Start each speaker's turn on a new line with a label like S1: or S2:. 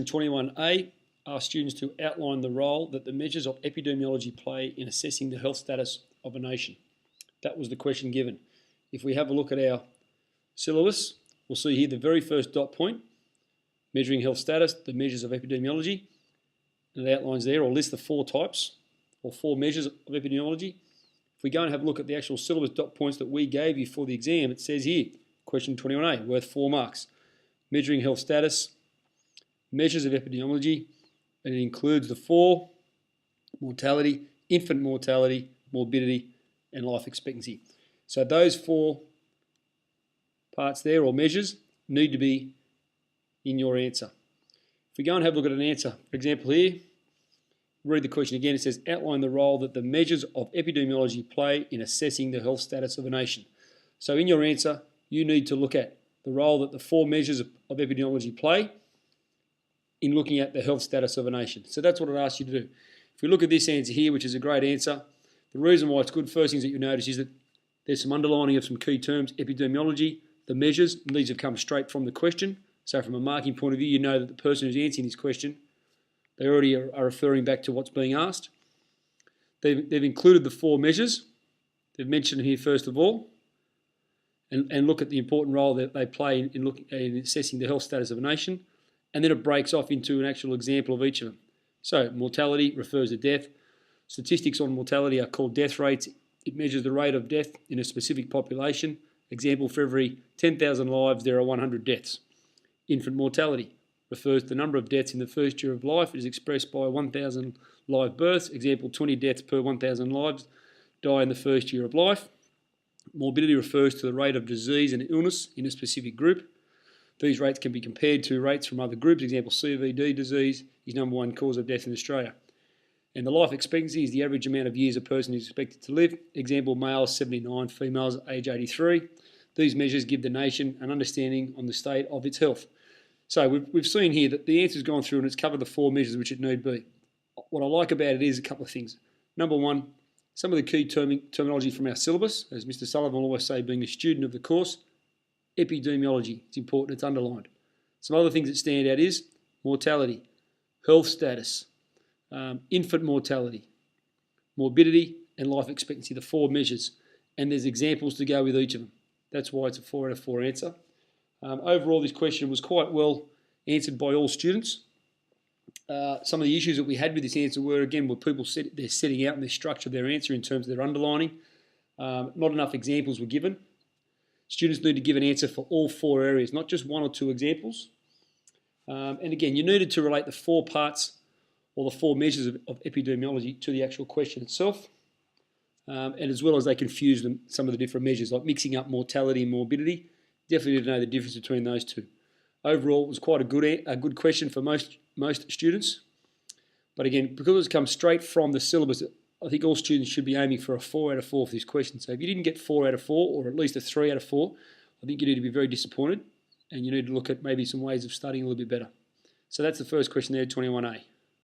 S1: 21a asks students to outline the role that the measures of epidemiology play in assessing the health status of a nation. That was the question given. If we have a look at our syllabus, we'll see here the very first dot point, measuring health status, the measures of epidemiology, and it outlines there or lists the four types or four measures of epidemiology. If we go and have a look at the actual syllabus dot points that we gave you for the exam, it says here, question 21a, worth 4 marks. Measuring health status, measures of epidemiology, and it includes the four: mortality, infant mortality, morbidity, and life expectancy. So those four parts there, or measures, need to be in your answer. If we go and have a look at an answer, for example here, read the question again. It says, outline the role that the measures of epidemiology play in assessing the health status of a nation. So in your answer, you need to look at the role that the four measures of epidemiology play in looking at the health status of a nation. So that's what it asks you to do. If we look at this answer here, which is a great answer, the reason why it's good, first things that you notice is that there's some underlining of some key terms: epidemiology, the measures, and these have come straight from the question. So from a marking point of view, you know that the person who's answering this question, they already are referring back to what's being asked. They've included the four measures. They've mentioned here first of all, and look at the important role that they play in assessing the health status of a nation. And then it breaks off into an actual example of each of them. So mortality refers to death. Statistics on mortality are called death rates. It measures the rate of death in a specific population. Example, for every 10,000 lives, there are 100 deaths. Infant mortality refers to the number of deaths in the first year of life. It is expressed by 1,000 live births. Example, 20 deaths per 1,000 lives die in the first year of life. Morbidity refers to the rate of disease and illness in a specific group. These rates can be compared to rates from other groups. Example, CVD disease is #1 cause of death in Australia. And the life expectancy is the average amount of years a person is expected to live. Example, males 79, females age 83. These measures give the nation an understanding on the state of its health. So we've seen here that the answer's gone through and it's covered the four measures which it need be. What I like about it is a couple of things. Number one, some of the key terminology from our syllabus, as Mr. Sullivan will always say, being a student of the course. Epidemiology, it's important, it's underlined. Some other things that stand out is mortality, health status, infant mortality, morbidity, and life expectancy, the four measures. And there's examples to go with each of them. That's why it's a 4 out of 4 answer. Overall, this question was quite well answered by all students. Some of the issues that we had with this answer were people they're setting out and they structure their answer in terms of their underlining. Not enough examples were given. Students need to give an answer for all four areas, not just one or two examples. And again, you needed to relate the four parts or the four measures of epidemiology to the actual question itself. And as well as they confuse some of the different measures, like mixing up mortality and morbidity. Definitely need to know the difference between those two. Overall, it was quite a good question for most students. But again, because it comes straight from the syllabus, I think all students should be aiming for a 4 out of 4 for this question. So if you didn't get 4 out of 4, or at least a 3 out of 4, I think you need to be very disappointed, and you need to look at maybe some ways of studying a little bit better. So that's the first question there, 21A.